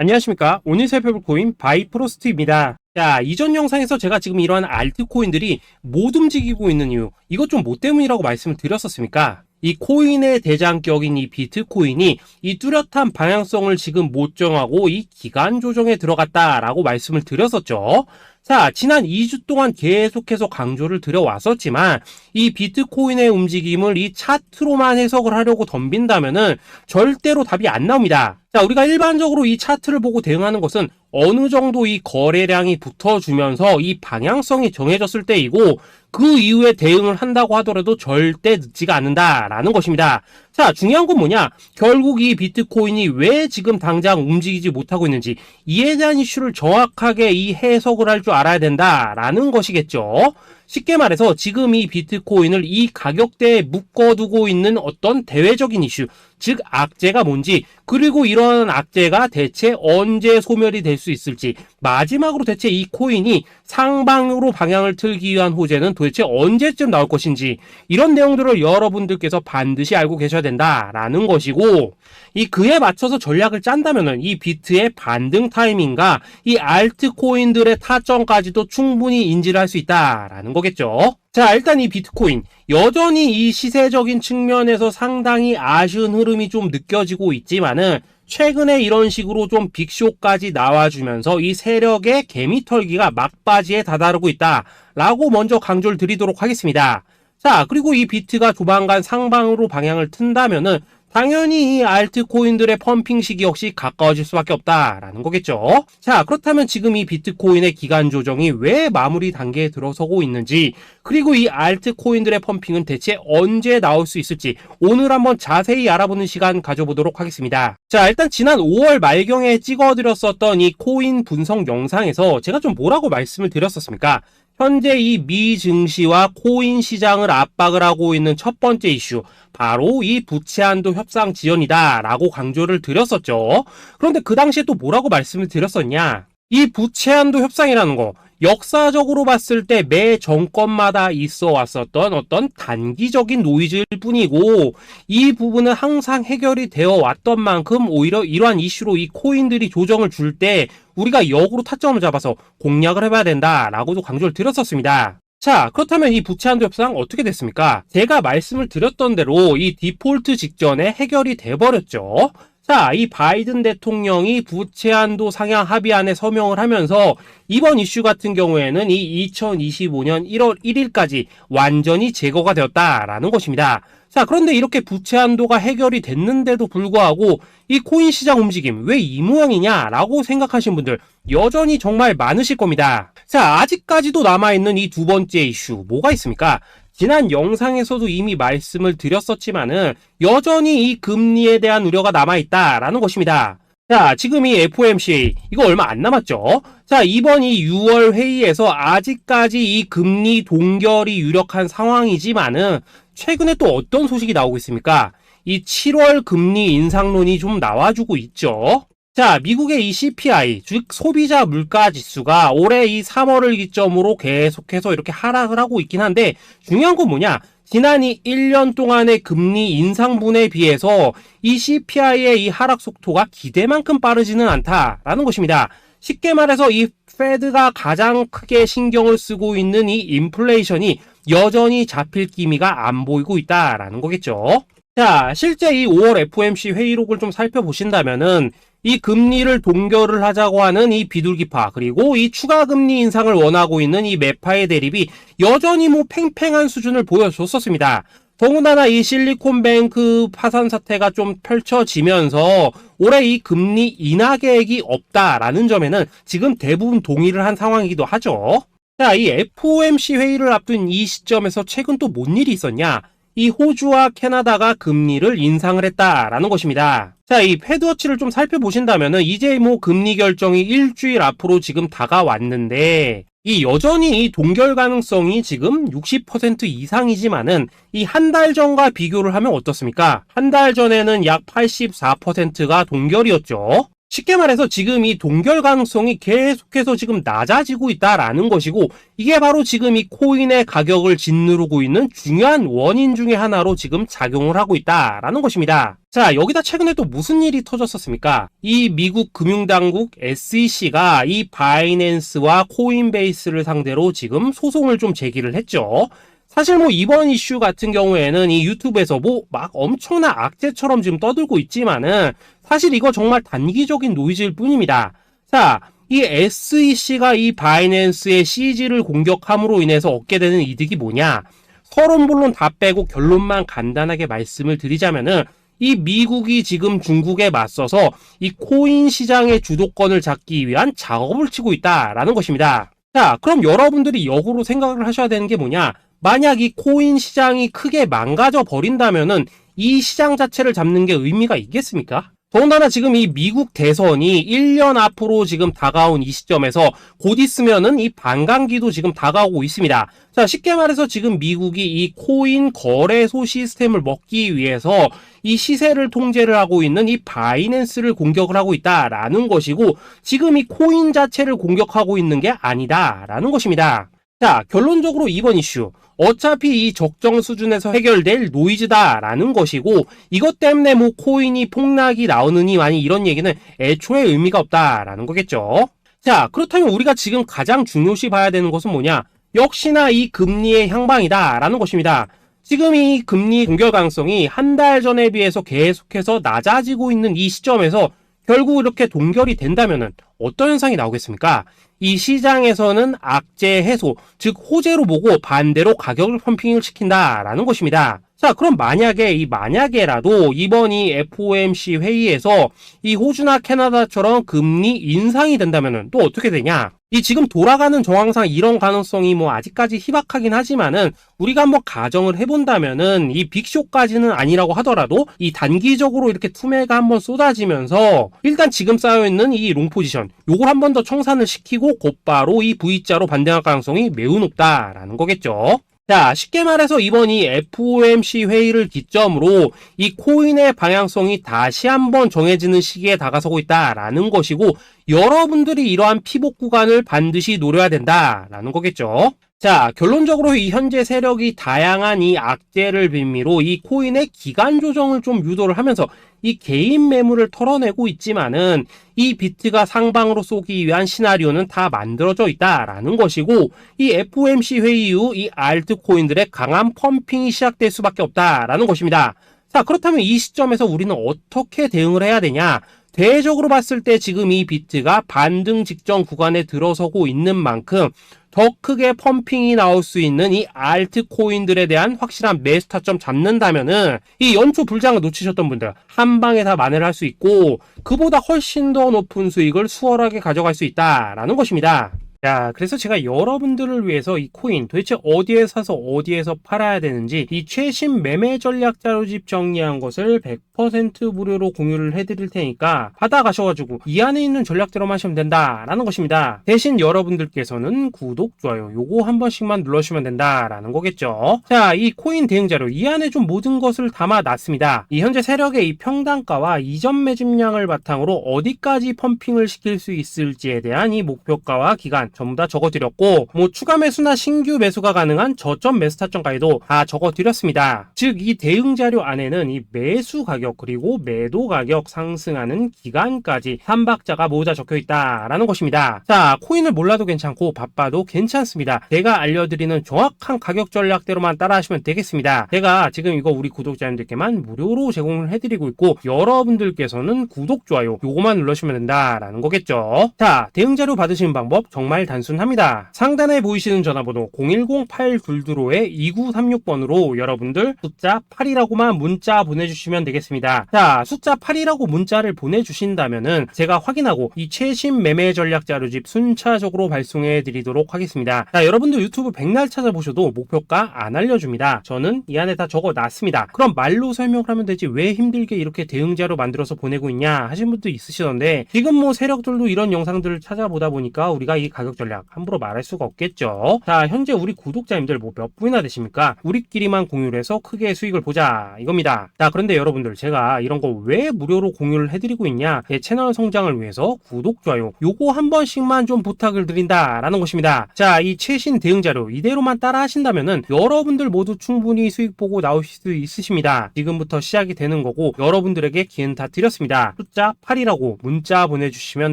안녕하십니까. 오늘 살펴볼 코인 바이프로스트입니다. 자, 이전 영상에서 제가 지금 이러한 알트코인들이 못 움직이고 있는 이유, 이것 좀 뭐 때문이라고 말씀을 드렸었습니까? 이 코인의 대장격인 이 비트코인이 이 뚜렷한 방향성을 지금 못 정하고 이 기간 조정에 들어갔다라고 말씀을 드렸었죠. 자, 지난 2주 동안 계속해서 강조를 드려왔었지만 이 비트코인의 움직임을 이 차트로만 해석을 하려고 덤빈다면은 절대로 답이 안 나옵니다. 자, 우리가 일반적으로 이 차트를 보고 대응하는 것은 어느 정도 이 거래량이 붙어주면서 이 방향성이 정해졌을 때이고, 그 이후에 대응을 한다고 하더라도 절대 늦지가 않는다라는 것입니다. 자, 중요한 건 뭐냐? 결국 이 비트코인이 왜 지금 당장 움직이지 못하고 있는지, 이에 대한 이슈를 정확하게 이 해석을 할 줄 알아야 된다라는 것이겠죠. 쉽게 말해서 지금 이 비트코인을 이 가격대에 묶어두고 있는 어떤 대외적인 이슈, 즉 악재가 뭔지, 그리고 이런 악재가 대체 언제 소멸이 될 수 있을지, 마지막으로 대체 이 코인이 상방으로 방향을 틀기 위한 호재는 도대체 언제쯤 나올 것인지, 이런 내용들을 여러분들께서 반드시 알고 계셔야 된다라는 것이고, 이 그에 맞춰서 전략을 짠다면은 이 비트의 반등 타이밍과 이 알트코인들의 타점까지도 충분히 인지를 할 수 있다라는 거겠죠. 자, 일단 이 비트코인 여전히 이 시세적인 측면에서 상당히 아쉬운 흐름이 좀 느껴지고 있지만은, 최근에 이런 식으로 좀 빅쇼까지 나와주면서 이 세력의 개미털기가 막바지에 다다르고 있다라고 먼저 강조를 드리도록 하겠습니다. 자, 그리고 이 비트가 조만간 상방으로 방향을 튼다면은 당연히 이 알트코인들의 펌핑 시기 역시 가까워질 수밖에 없다라는 거겠죠. 자, 그렇다면 지금 이 비트코인의 기간 조정이 왜 마무리 단계에 들어서고 있는지, 그리고 이 알트코인들의 펌핑은 대체 언제 나올 수 있을지 오늘 한번 자세히 알아보는 시간 가져보도록 하겠습니다. 자, 일단 지난 5월 말경에 찍어드렸었던 이 코인 분석 영상에서 제가 좀 뭐라고 말씀을 드렸었습니까? 현재 이 미 증시와 코인 시장을 압박을 하고 있는 첫 번째 이슈, 바로 이 부채 한도 협상 지연이다 라고 강조를 드렸었죠. 그런데 그 당시에 또 뭐라고 말씀을 드렸었냐? 이 부채 한도 협상이라는 거, 역사적으로 봤을 때 매 정권마다 있어 왔었던 어떤 단기적인 노이즈일 뿐이고, 이 부분은 항상 해결이 되어 왔던 만큼 오히려 이러한 이슈로 이 코인들이 조정을 줄 때 우리가 역으로 타점을 잡아서 공략을 해봐야 된다라고도 강조를 드렸었습니다. 자, 그렇다면 이 부채 한도 협상 어떻게 됐습니까? 제가 말씀을 드렸던 대로 이 디폴트 직전에 해결이 돼버렸죠. 자, 이 바이든 대통령이 부채 한도 상향 합의안에 서명을 하면서 이번 이슈 같은 경우에는 이 2025년 1월 1일까지 완전히 제거가 되었다라는 것입니다. 자, 그런데 이렇게 부채 한도가 해결이 됐는데도 불구하고 이 코인 시장 움직임 왜 이 모양이냐라고 생각하신 분들 여전히 정말 많으실 겁니다. 자, 아직까지도 남아있는 이 두 번째 이슈 뭐가 있습니까? 지난 영상에서도 이미 말씀을 드렸었지만은 여전히 이 금리에 대한 우려가 남아있다라는 것입니다. 자, 지금 이 FOMC 이거 얼마 안 남았죠? 자, 이번 이 6월 회의에서 아직까지 이 금리 동결이 유력한 상황이지만은 최근에 또 어떤 소식이 나오고 있습니까? 이 7월 금리 인상론이 좀 나와주고 있죠. 자, 미국의 이 CPI, 즉 소비자 물가 지수가 올해 이 3월을 기점으로 계속해서 이렇게 하락을 하고 있긴 한데, 중요한 건 뭐냐? 지난 이 1년 동안의 금리 인상분에 비해서 이 CPI의 이 하락 속도가 기대만큼 빠르지는 않다라는 것입니다. 쉽게 말해서 이 페드가 가장 크게 신경을 쓰고 있는 이 인플레이션이 여전히 잡힐 기미가 안 보이고 있다라는 거겠죠. 자, 실제 이 5월 FOMC 회의록을 좀 살펴보신다면은 이 금리를 동결을 하자고 하는 이 비둘기파, 그리고 이 추가 금리 인상을 원하고 있는 이 매파의 대립이 여전히 뭐 팽팽한 수준을 보여줬었습니다. 더군다나 이 실리콘뱅크 파산 사태가 좀 펼쳐지면서 올해 이 금리 인하 계획이 없다라는 점에는 지금 대부분 동의를 한 상황이기도 하죠. 자, 이 FOMC 회의를 앞둔 이 시점에서 최근 또 뭔 일이 있었냐? 이 호주와 캐나다가 금리를 인상을 했다라는 것입니다. 자, 이 패드워치를 좀 살펴보신다면은 이제 뭐 금리 결정이 일주일 앞으로 지금 다가왔는데, 이 여전히 이 동결 가능성이 지금 60% 이상이지만은 이 한 달 전과 비교를 하면 어떻습니까? 한 달 전에는 약 84%가 동결이었죠. 쉽게 말해서 지금 이 동결 가능성이 계속해서 지금 낮아지고 있다라는 것이고, 이게 바로 지금 이 코인의 가격을 짓누르고 있는 중요한 원인 중에 하나로 지금 작용을 하고 있다라는 것입니다. 자, 여기다 최근에 또 무슨 일이 터졌었습니까? 이 미국 금융당국 SEC가 이 바이낸스와 코인베이스를 상대로 지금 소송을 좀 제기를 했죠. 사실 뭐 이번 이슈 같은 경우에는 이 유튜브에서 뭐 막 엄청난 악재처럼 지금 떠들고 있지만은 사실 이거 정말 단기적인 노이즈일 뿐입니다. 자, 이 SEC가 이 바이낸스의 CG를 공격함으로 인해서 얻게 되는 이득이 뭐냐? 서론본론 다 빼고 결론만 간단하게 말씀을 드리자면은, 이 미국이 지금 중국에 맞서서 이 코인 시장의 주도권을 잡기 위한 작업을 치고 있다라는 것입니다. 자, 그럼 여러분들이 역으로 생각을 하셔야 되는 게 뭐냐? 만약 이 코인 시장이 크게 망가져 버린다면은 이 시장 자체를 잡는 게 의미가 있겠습니까? 더군다나 지금 이 미국 대선이 1년 앞으로 지금 다가온 이 시점에서 곧 있으면은 이 반감기도 지금 다가오고 있습니다. 자, 쉽게 말해서 지금 미국이 이 코인 거래소 시스템을 먹기 위해서 이 시세를 통제를 하고 있는 이 바이낸스를 공격을 하고 있다라는 것이고, 지금 이 코인 자체를 공격하고 있는 게 아니다라는 것입니다. 자, 결론적으로 이번 이슈, 어차피 이 적정 수준에서 해결될 노이즈다라는 것이고, 이것 때문에 뭐 코인이 폭락이 나오느니 많이 이런 얘기는 애초에 의미가 없다라는 거겠죠. 자, 그렇다면 우리가 지금 가장 중요시 봐야 되는 것은 뭐냐? 역시나 이 금리의 향방이다라는 것입니다. 지금 이 금리 동결 가능성이 한 달 전에 비해서 계속해서 낮아지고 있는 이 시점에서 결국 이렇게 동결이 된다면은 어떤 현상이 나오겠습니까? 이 시장에서는 악재 해소, 즉 호재로 보고 반대로 가격을 펌핑을 시킨다라는 것입니다. 자, 그럼 만약에라도 이번 이 FOMC 회의에서 이 호주나 캐나다처럼 금리 인상이 된다면은 또 어떻게 되냐? 이 지금 돌아가는 정황상 이런 가능성이 뭐 아직까지 희박하긴 하지만은, 우리가 한번 가정을 해본다면은 이 빅쇼까지는 아니라고 하더라도 이 단기적으로 이렇게 투매가 한번 쏟아지면서 일단 지금 쌓여있는 이 롱 포지션, 요걸 한 번 더 청산을 시키고 곧바로 이 V자로 반등할 가능성이 매우 높다라는 거겠죠. 자, 쉽게 말해서 이번 이 FOMC 회의를 기점으로 이 코인의 방향성이 다시 한번 정해지는 시기에 다가서고 있다라는 것이고, 여러분들이 이러한 피복 구간을 반드시 노려야 된다라는 거겠죠. 자, 결론적으로 이 현재 세력이 다양한 이 악재를 빌미로 이 코인의 기간 조정을 좀 유도를 하면서 이 개인 매물을 털어내고 있지만은, 이 비트가 상방으로 쏘기 위한 시나리오는 다 만들어져 있다라는 것이고, 이 FOMC 회의 이후 이 알트코인들의 강한 펌핑이 시작될 수밖에 없다라는 것입니다. 자, 그렇다면 이 시점에서 우리는 어떻게 대응을 해야 되냐? 대외적으로 봤을 때 지금 이 비트가 반등 직전 구간에 들어서고 있는 만큼 더 크게 펌핑이 나올 수 있는 이 알트코인들에 대한 확실한 매수 타점 잡는다면은 이 연초 불장을 놓치셨던 분들 한 방에 다 만회를 할 수 있고, 그보다 훨씬 더 높은 수익을 수월하게 가져갈 수 있다라는 것입니다. 자, 그래서 제가 여러분들을 위해서 이 코인 도대체 어디에 사서 어디에서 팔아야 되는지 이 최신 매매 전략 자료집 정리한 것을 100% 무료로 공유를 해드릴 테니까 받아가셔가지고 이 안에 있는 전략대로만 하시면 된다라는 것입니다. 대신 여러분들께서는 구독, 좋아요 요거 한 번씩만 눌러주시면 된다라는 거겠죠. 자, 이 코인 대응 자료 이 안에 좀 모든 것을 담아놨습니다. 이 현재 세력의 이 평단가와 이전 매집량을 바탕으로 어디까지 펌핑을 시킬 수 있을지에 대한 이 목표가와 기간 전부 다 적어드렸고, 뭐 추가 매수나 신규 매수가 가능한 저점 매수 타점까지도 다 적어드렸습니다. 즉 이 대응 자료 안에는 이 매수 가격 그리고 매도 가격 상승하는 기간까지 3박자가 모두 다 적혀있다라는 것입니다. 자, 코인을 몰라도 괜찮고 바빠도 괜찮습니다. 제가 알려드리는 정확한 가격 전략대로만 따라하시면 되겠습니다. 제가 지금 이거 우리 구독자님들께만 무료로 제공을 해드리고 있고, 여러분들께서는 구독, 좋아요 요거만 눌러주시면 된다라는 거겠죠. 자, 대응 자료 받으시는 방법 정말 단순합니다. 상단에 보이시는 전화번호 010-822-2936번으로 여러분들 숫자 8이라고만 문자 보내주시면 되겠습니다. 자, 숫자 8이라고 문자를 보내주신다면은 제가 확인하고 이 최신 매매 전략 자료집 순차적으로 발송해 드리도록 하겠습니다. 자, 여러분들 유튜브 백날 찾아보셔도 목표가 안 알려줍니다. 저는 이 안에 다 적어놨습니다. 그럼 말로 설명을 하면 되지 왜 힘들게 이렇게 대응 자료 만들어서 보내고 있냐 하신 분도 있으시던데, 지금 뭐 세력들도 이런 영상들을 찾아보다 보니까 우리가 이 가격 전략 함부로 말할 수가 없겠죠. 자, 현재 우리 구독자님들 뭐 몇 분이나 되십니까? 우리끼리만 공유를 해서 크게 수익을 보자 이겁니다. 자, 그런데 여러분들 제가 제가 이런 거 왜 무료로 공유를 해드리고 있냐, 제 채널 성장을 위해서 구독, 좋아요 요거 한 번씩만 좀 부탁을 드린다 라는 것입니다. 자, 이 최신 대응 자료 이대로만 따라 하신다면은 여러분들 모두 충분히 수익 보고 나오실 수 있으십니다. 지금부터 시작이 되는 거고 여러분들에게 기회는 다 드렸습니다. 숫자 8이라고 문자 보내주시면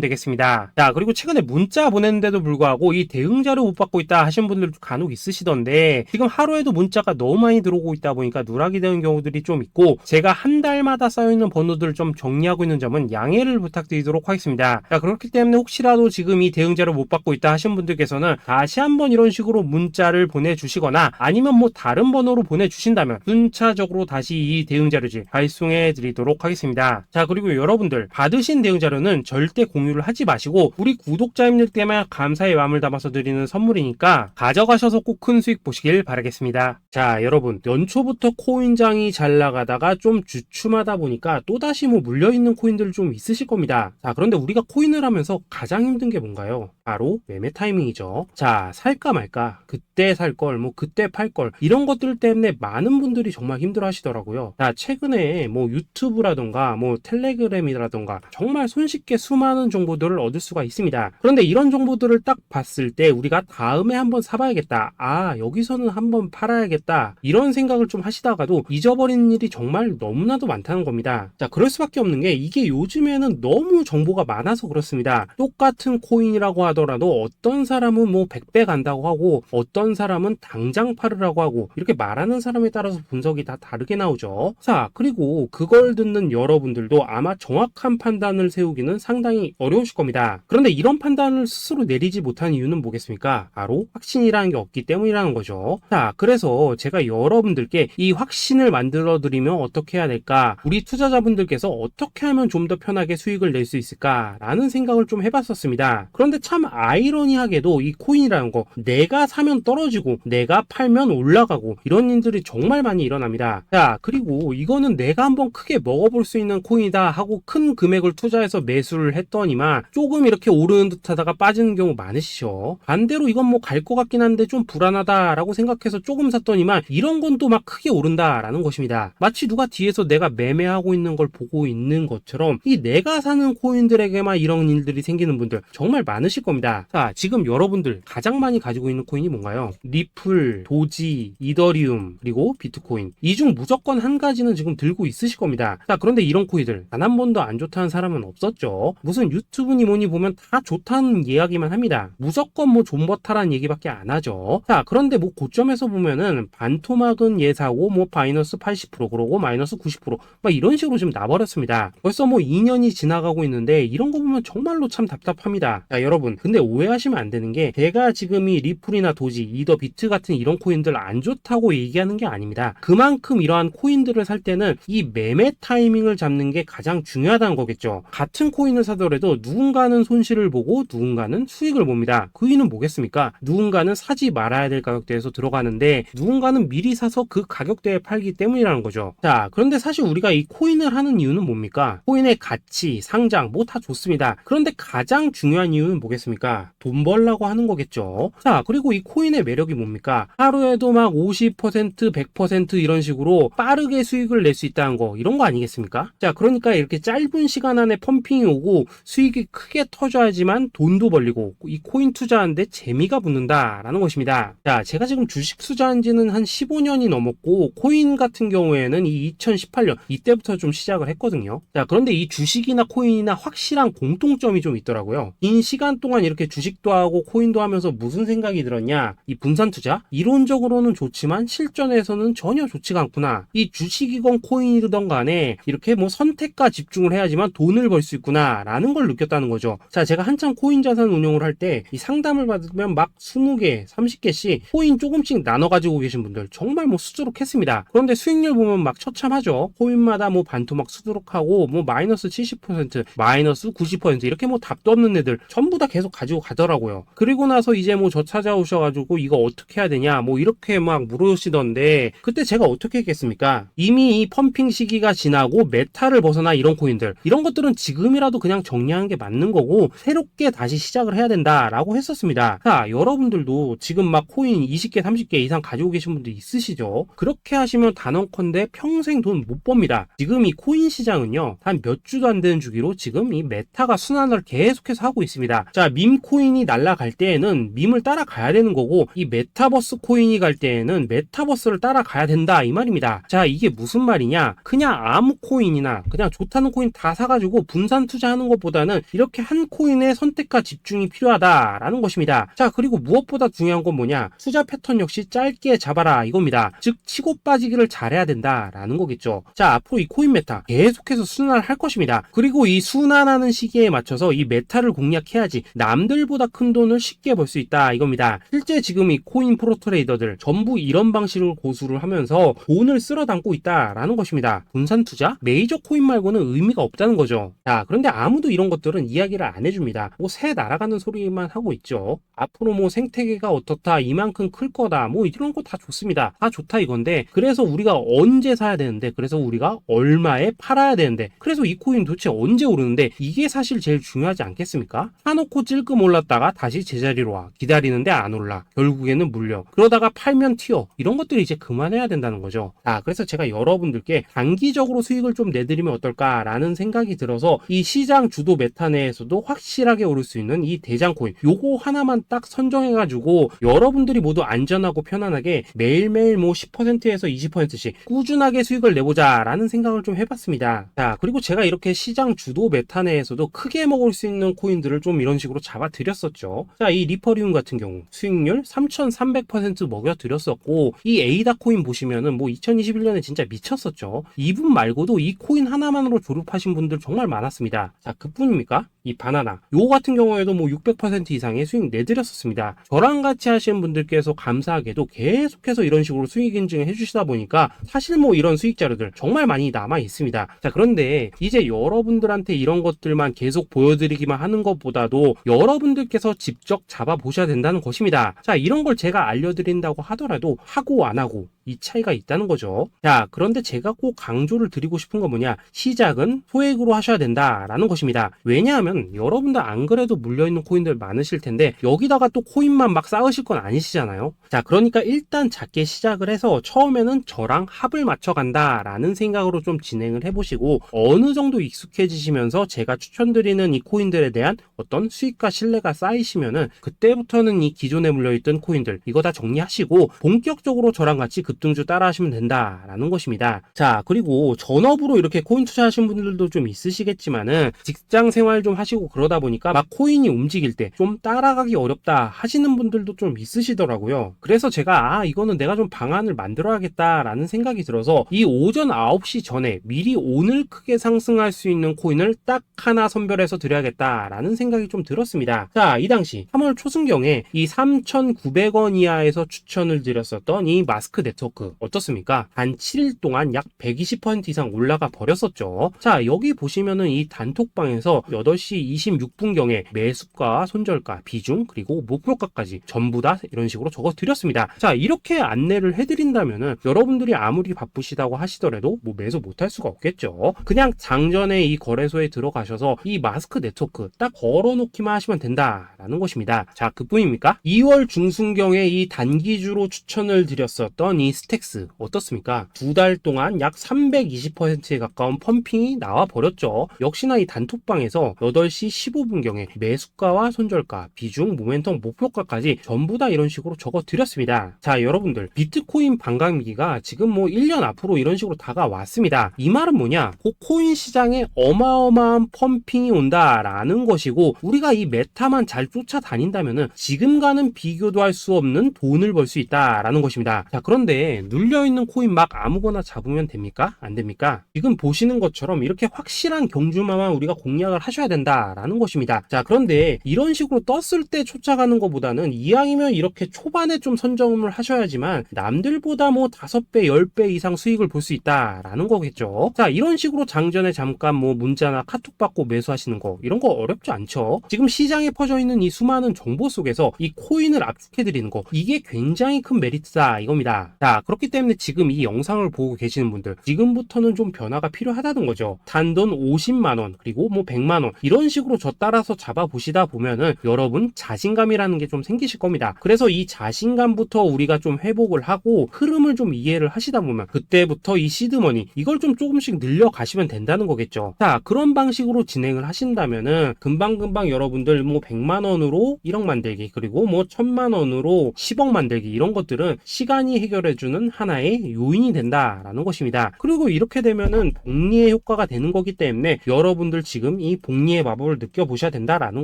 되겠습니다. 자, 그리고 최근에 문자 보냈는데도 불구하고 이 대응 자료 못 받고 있다 하신 분들도 간혹 있으시던데, 지금 하루에도 문자가 너무 많이 들어오고 있다 보니까 누락이 되는 경우들이 좀 있고, 제가 한 달마다 쌓여있는 번호들을 좀 정리하고 있는 점은 양해를 부탁드리도록 하겠습니다. 자, 그렇기 때문에 혹시라도 지금 이 대응 자료 못 받고 있다 하신 분들께서는 다시 한번 이런 식으로 문자를 보내주시거나 아니면 뭐 다른 번호로 보내주신다면 순차적으로 다시 이 대응 자료지 발송해 드리도록 하겠습니다. 자, 그리고 여러분들 받으신 대응 자료는 절대 공유를 하지 마시고 우리 구독자님들 때문에 감사의 마음을 담아서 드리는 선물이니까 가져가셔서 꼭 큰 수익 보시길 바라겠습니다. 자, 여러분, 연초부터 코인장이 잘 나가다가 좀 주춤하다 보니까 또다시 뭐 물려있는 코인들 좀 있으실 겁니다. 자, 그런데 우리가 코인을 하면서 가장 힘든 게 뭔가요? 바로 매매 타이밍이죠. 자, 살까 말까, 그때 살 걸, 뭐 그때 팔 걸, 이런 것들 때문에 많은 분들이 정말 힘들어 하시더라고요. 자, 최근에 뭐 유튜브라던가 뭐 텔레그램이라던가 정말 손쉽게 수많은 정보들을 얻을 수가 있습니다. 그런데 이런 정보들을 딱 봤을 때 우리가 다음에 한번 사봐야겠다, 아 여기서는 한번 팔아야겠다, 이런 생각을 좀 하시다가도 잊어버리는 일이 정말 너무나도 많다는 겁니다. 자, 그럴 수밖에 없는 게 이게 요즘에는 너무 정보가 많아서 그렇습니다. 똑같은 코인이라고 하더라도 어떤 사람은 뭐 100배 간다고 하고 어떤 사람은 당장 팔으라고 하고, 이렇게 말하는 사람에 따라서 분석이 다 다르게 나오죠. 자, 그리고 그걸 듣는 여러분들도 아마 정확한 판단을 세우기는 상당히 어려우실 겁니다. 그런데 이런 판단을 스스로 내리지 못한 이유는 뭐겠습니까? 바로 확신이라는 게 없기 때문이라는 거죠. 자, 그래서 제가 여러분들께 이 확신을 만들어 드리면 어떻게 해야 될까, 우리 투자자분들께서 어떻게 하면 좀 더 편하게 수익을 낼 수 있을까 라는 생각을 좀 해봤었습니다. 그런데 참 아이러니하게도 이 코인이라는 거, 내가 사면 떨어지고 내가 팔면 올라가고 이런 일들이 정말 많이 일어납니다. 자, 그리고 이거는 내가 한번 크게 먹어볼 수 있는 코인이다 하고 큰 금액을 투자해서 매수를 했더니만 조금 이렇게 오르는 듯 하다가 빠지는 경우 많으시죠. 반대로 이건 뭐 갈 것 같긴 한데 좀 불안하다라고 생각해서 조금 샀더니만 이런 건 또 막 크게 오른다라는 것입니다. 마치 누가 뒤에서 내가 매매하고 있는 걸 보고 있는 것처럼 이 내가 사는 코인들에게만 이런 일들이 생기는 분들 정말 많으실 겁니다. 자, 지금 여러분들 가장 많이 가지고 있는 코인이 뭔가요? 리플, 도지, 이더리움, 그리고 비트코인. 이 중 무조건 한 가지는 지금 들고 있으실 겁니다. 자, 그런데 이런 코인들 단 한 번도 안 좋다는 사람은 없었죠. 무슨 유튜브니 뭐니 보면 다 좋다는 이야기만 합니다. 무조건 뭐 존버타라는 얘기밖에 안 하죠. 자, 그런데 뭐 고점에서 보면은 반토막은 예사고 뭐 마이너스 80% 그러고 마이너스 90% 막 이런 식으로 지금 나버렸습니다. 벌써 뭐 2년이 지나가고 있는데 이런 거 보면 정말로 참 답답합니다. 자, 여러분, 근데 오해하시면 안 되는 게 제가 지금 이 리플이나 도지, 이더, 비트 같은 이런 코인들 안 좋다고 얘기하는 게 아닙니다. 그만큼 이러한 코인들을 살 때는 이 매매 타이밍을 잡는 게 가장 중요하다는 거겠죠. 같은 코인을 사더라도 누군가는 손실을 보고 누군가는 수익을 봅니다. 그 이유는 뭐겠습니까? 누군가는 사지 말아야 될 가격대에서 들어가는데 누군가는 미리 사서 그 가격대에 팔기 때문이라는 거죠. 자, 그런데 사실 우리가 이 코인을 하는 이유는 뭡니까? 코인의 가치, 상장 뭐 다 좋습니다. 그런데 가장 중요한 이유는 뭐겠습니까? 돈 벌라고 하는 거겠죠. 자, 그리고 이 코인의 매력이 뭡니까? 하루에도 막 50%, 100% 이런 식으로 빠르게 수익을 낼 수 있다는 거, 이런 거 아니겠습니까? 자, 그러니까 이렇게 짧은 시간 안에 펌핑이 오고 수익이 크게 터져야지만 돈도 벌리고 이 코인 투자하는데 재미가 붙는다라는 것입니다. 자, 제가 지금 주식 투자한 지는 한 15년이 넘었고 코인 같은 경우에는 이 2018년 이때부터 좀 시작을 했거든요. 자, 그런데 이 주식이나 코인이나 확실한 공통점이 좀 있더라고요. 긴 시간 동안 이렇게 주식도 하고 코인도 하면서 무슨 생각이 들었냐, 이 분산 투자 이론적으로는 좋지만 실전에서는 전혀 좋지가 않구나, 이 주식이건 코인이든 간에 이렇게 뭐 선택과 집중을 해야지만 돈을 벌 수 있구나 라는 걸 느꼈다는 거죠. 자, 제가 한참 코인 자산 운용을 할 때 이 상담을 받으면 막 20개, 30개씩 코인 조금씩 나눠 가지고 계신 분들 정말 뭐 수두룩했습니다. 그런데 수익률 보면 막 처참하죠. 코인마다 뭐 반토막 수두룩하고 뭐 마이너스 70%, 마이너스 90% 이렇게 뭐 답도 없는 애들 전부 다 계속 가지고 가더라고요. 그리고 나서 이제 뭐 저 찾아오셔가지고 이거 어떻게 해야 되냐 뭐 이렇게 막 물으시던데, 그때 제가 어떻게 했겠습니까? 이미 이 펌핑 시기가 지나고 메타를 벗어나 이런 코인들, 이런 것들은 지금이라도 그냥 정리하는 게 맞는 거고 새롭게 다시 시작을 해야 된다라고 했었습니다. 자, 여러분들도 지금 막 코인 20개, 30개 이상 가지고 계신 분들 있으시죠? 그렇게 하시면 단언컨대 평생 돈 못 요겁니다. 지금 이 코인 시장은요, 한 몇 주도 안 되는 주기로 지금 이 메타가 순환을 계속해서 하고 있습니다. 자, 밈 코인이 날아갈 때에는 밈을 따라가야 되는 거고, 이 메타버스 코인이 갈 때에는 메타버스를 따라가야 된다 이 말입니다. 자, 이게 무슨 말이냐? 그냥 아무 코인이나 그냥 좋다는 코인 다 사가지고 분산 투자하는 것보다는 이렇게 한 코인에 선택과 집중이 필요하다라는 것입니다. 자, 그리고 무엇보다 중요한 건 뭐냐? 투자 패턴 역시 짧게 잡아라 이겁니다. 즉 치고 빠지기를 잘해야 된다라는 거겠죠. 자, 앞으로 이 코인 메타 계속해서 순환을 할 것입니다. 그리고 이 순환하는 시기에 맞춰서 이 메타를 공략해야지 남들보다 큰 돈을 쉽게 벌 수 있다 이겁니다. 실제 지금 이 코인 프로 트레이더들 전부 이런 방식을 고수를 하면서 돈을 쓸어 담고 있다라는 것입니다. 분산 투자? 메이저 코인 말고는 의미가 없다는 거죠. 자, 그런데 아무도 이런 것들은 이야기를 안 해줍니다. 뭐 새 날아가는 소리만 하고 있죠. 앞으로 뭐 생태계가 어떻다, 이만큼 클 거다, 뭐 이런 거 다 좋습니다. 다 좋다 이건데, 그래서 우리가 언제 사야 되는데, 그래서 우리가 얼마에 팔아야 되는데, 그래서 이 코인 도대체 언제 오르는데, 이게 사실 제일 중요하지 않겠습니까? 사놓고 찔끔 올랐다가 다시 제자리로 와. 기다리는데 안 올라. 결국에는 물려. 그러다가 팔면 튀어. 이런 것들을 이제 그만해야 된다는 거죠. 자, 그래서 제가 여러분들께 단기적으로 수익을 좀 내드리면 어떨까라는 생각이 들어서 이 시장 주도 메타 내에서도 확실하게 오를 수 있는 이 대장 코인, 요거 하나만 딱 선정해가지고 여러분들이 모두 안전하고 편안하게 매일매일 뭐 10%에서 20%씩 꾸준하게 수익을 내보자라는 생각을 좀 해봤습니다. 자, 그리고 제가 이렇게 시장 주도 메타 내에서도 크게 먹을 수 있는 코인들을 좀 이런 식으로 잡아드렸었죠. 자, 이 리퍼리움 같은 경우 수익률 3300% 먹여드렸었고, 이 에이다 코인 보시면은 뭐 2021년에 진짜 미쳤었죠. 이분 말고도 이 코인 하나만으로 졸업하신 분들 정말 많았습니다. 자, 그뿐입니까? 이 바나나 요거 같은 경우에도 뭐 600% 이상의 수익 내드렸었습니다. 저랑 같이 하시는 분들께서 감사하게도 계속해서 이런 식으로 수익 인증을 해주시다 보니까 사실 뭐 이런 수익 자료들 정말 많이 남아 있습니다. 자, 그런데 이제 여러분들한테 이런 것들만 계속 보여드리기만 하는 것보다도 여러분들께서 직접 잡아보셔야 된다는 것입니다. 자, 이런 걸 제가 알려드린다고 하더라도 하고 안 하고 이 차이가 있다는 거죠. 자, 그런데 제가 꼭 강조를 드리고 싶은 건 뭐냐? 시작은 소액으로 하셔야 된다라는 것입니다. 왜냐하면 여러분들 안 그래도 물려있는 코인들 많으실 텐데 여기다가 또 코인만 막 쌓으실 건 아니시잖아요. 자, 그러니까 일단 작게 시작을 해서 처음에는 저랑 합을 맞춰간다라는 생각으로 좀 진행을 해보시고, 어느 정도 익숙해지시면서 제가 추천드리는 이 코인들에 대한 어떤 수익과 신뢰가 쌓이시면은 그때부터는 이 기존에 물려있던 코인들 이거 다 정리하시고 본격적으로 저랑 같이 급등주 따라 하시면 된다라는 것입니다. 자, 그리고 전업으로 이렇게 코인 투자하시는 분들도 좀 있으시겠지만은 직장 생활 좀 하시고 그러다 보니까 막 코인이 움직일 때 좀 따라가기 어렵다 하시는 분들도 좀 있으시더라고요. 그래서 제가 이거는 내가 좀 방안을 만들어야겠다라는 생각이 들어서 이 오전 9시 전에 미리 오늘 크게 상승할 수 있는 코인을 딱 하나 선별해서 드려야겠다라는 생각이 좀 들었습니다. 자, 이 당시 3월 초순경에 이 3,900원 이하에서 추천을 드렸었던 이 마스크 네트워크 어떻습니까? 단 7일 동안 약 120% 이상 올라가 버렸었죠. 자, 여기 보시면은 이 단톡방에서 8시 26분경에 매수가, 손절가, 비중, 그리고 목표가까지 전부 다 이런 식으로 적어 드렸습니다. 자, 이렇게 안내를 해드린다면은 여러분들이 아무리 바쁘시다고 하시더라도 뭐 매수 못할 수가 없겠죠. 그냥 장전에 이 거래소에 들어가셔서 이 마스크 네트워크 딱 걸어놓기만 하시면 된다라는 것입니다. 자, 그뿐입니까? 2월 중순경에 이 단기주로 추천을 드렸었던 이 스택스 어떻습니까? 2달 동안 약 320%에 가까운 펌핑이 나와 버렸죠. 역시나 이 단톡방에서 8시 15분경에 매수가와 손절가, 비중, 모멘텀, 목표가까지 전부 다 이런 식으로 적어 드렸습니다. 자, 여러분들 비트코인 반감기가 지금 뭐 1년 앞으로 이런 식으로 다가왔습니다. 이 말은 뭐냐? 곧 코인 시장에 어마어마한 펌핑이 온다라는 것이고, 우리가 이 메타만 잘 쫓아다닌다면은 지금과는 비교도 할 수 없는 돈을 벌 수 있다라는 것입니다. 자, 그런데 눌려있는 코인 막 아무거나 잡으면 됩니까? 안 됩니까? 지금 보시는 것처럼 이렇게 확실한 경주마만 우리가 공략을 하셔야 된다라는 것입니다. 자, 그런데 이런 식으로 떴을 때 쫓아가는 것보다는 이왕이면 이렇게 초반에 좀 선점을 하셔야지만 남들보다 뭐 5배, 10배 이상 수익을 볼 수 있다라는 거겠죠. 자, 이런 식으로 장전에 잠깐 뭐 문자나 카톡 받고 매수하시는 거 이런 거 어렵지 않죠. 지금 시장에 퍼져 있는 이 수많은 정보 속에서 이 코인을 압축해 드리는 거, 이게 굉장히 큰 메리트다 이겁니다. 자, 자, 그렇기 때문에 지금 이 영상을 보고 계시는 분들, 지금부터는 좀 변화가 필요하다는 거죠. 단돈 50만원, 그리고 뭐 100만원, 이런 식으로 저 따라서 잡아보시다 보면은 여러분 자신감이라는 게 좀 생기실 겁니다. 그래서 이 자신감부터 우리가 좀 회복을 하고 흐름을 좀 이해를 하시다 보면 그때부터 이 시드머니, 이걸 좀 조금씩 늘려가시면 된다는 거겠죠. 자, 그런 방식으로 진행을 하신다면은 금방금방 여러분들 뭐 100만원으로 1억 만들기, 그리고 뭐 1000만원으로 10억 만들기, 이런 것들은 시간이 해결해주는 하나의 요인이 된다라는 것입니다. 그리고 이렇게 되면은 복리의 효과가 되는 거기 때문에 여러분들 지금 이 복리의 마법을 느껴보셔야 된다라는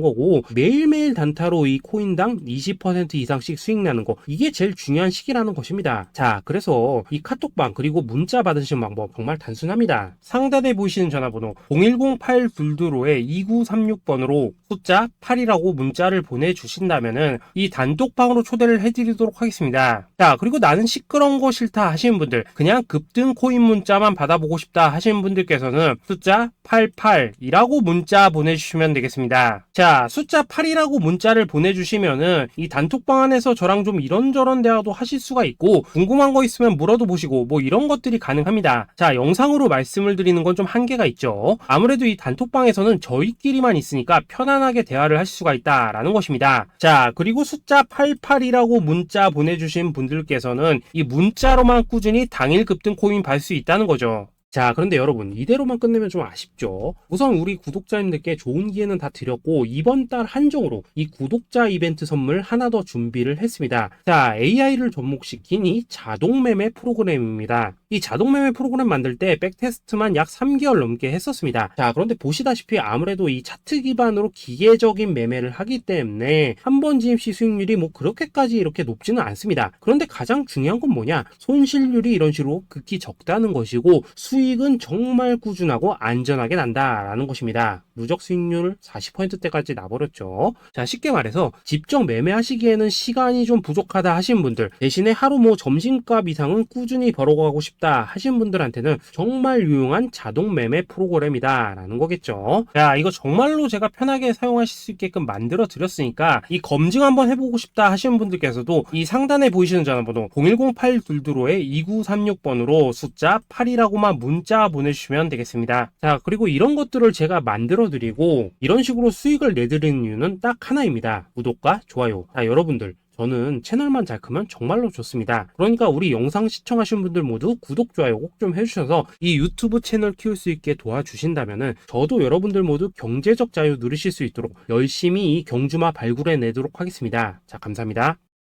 거고, 매일매일 단타로 이 코인당 20% 이상씩 수익 나는 거, 이게 제일 중요한 시기라는 것입니다. 자, 그래서 이 카톡방 그리고 문자 받으시는 방법 정말 단순합니다. 상단에 보이시는 전화번호 010-822-2936번으로 숫자 8이라고 문자를 보내주신다면은 이 단톡방으로 초대를 해드리도록 하겠습니다. 자, 그리고 나는 시끄러운 거 싫다 하시는 분들, 그냥 급등 코인 문자만 받아보고 싶다 하시는 분들께서는 숫자 88이라고 문자 보내주시면 되겠습니다. 자, 숫자 8이라고 문자를 보내주시면은 이 단톡방 안에서 저랑 좀 이런저런 대화도 하실 수가 있고, 궁금한 거 있으면 물어도 보시고 뭐 이런 것들이 가능합니다. 자, 영상으로 말씀을 드리는 건 좀 한계가 있죠. 아무래도 이 단톡방에서는 저희끼리만 있으니까 편안하게 대화를 하실 수가 있다라는 것입니다. 자, 그리고 숫자 88이라고 문자 보내주신 분들께서는 이 문자로만 꾸준히 당일 급등 코인 받을 수 있다는 거죠. 자, 그런데 여러분, 이대로만 끝내면 좀 아쉽죠. 우선 우리 구독자님들께 좋은 기회는 다 드렸고, 이번 달 한정으로 이 구독자 이벤트 선물 하나 더 준비를 했습니다. 자, AI를 접목시킨 이 자동매매 프로그램입니다. 이 자동매매 프로그램 만들 때 백테스트만 약 3개월 넘게 했었습니다. 자, 그런데 보시다시피 아무래도 이 차트 기반으로 기계적인 매매를 하기 때문에 한 번 진입 시 수익률이 뭐 그렇게까지 이렇게 높지는 않습니다. 그런데 가장 중요한 건 뭐냐? 손실률이 이런 식으로 극히 적다는 것이고, 수익은 정말 꾸준하고 안전하게 난다라는 것입니다. 누적 수익률 40%대까지 나버렸죠. 자, 쉽게 말해서 직접 매매하시기에는 시간이 좀 부족하다 하신 분들, 대신에 하루 뭐 점심값 이상은 꾸준히 벌어가고 싶다 하신 분들한테는 정말 유용한 자동 매매 프로그램이다 라는 거겠죠. 자, 이거 정말로 제가 편하게 사용하실 수 있게끔 만들어 드렸으니까 이 검증 한번 해보고 싶다 하시는 분들께서도 이 상단에 보이시는 전화번호 010-822-2936번으로 숫자 8이라고만 문자 보내주시면 되겠습니다. 자, 그리고 이런 것들을 제가 만들어 드리고 이런 식으로 수익을 내드리는 이유는 딱 하나입니다. 구독과 좋아요. 자, 여러분들, 저는 채널만 잘 크면 정말로 좋습니다. 그러니까 우리 영상 시청하신 분들 모두 구독, 좋아요 꼭 좀 해주셔서 이 유튜브 채널 키울 수 있게 도와주신다면은 저도 여러분들 모두 경제적 자유 누리실 수 있도록 열심히 이 경주마 발굴해 내도록 하겠습니다. 자, 감사합니다.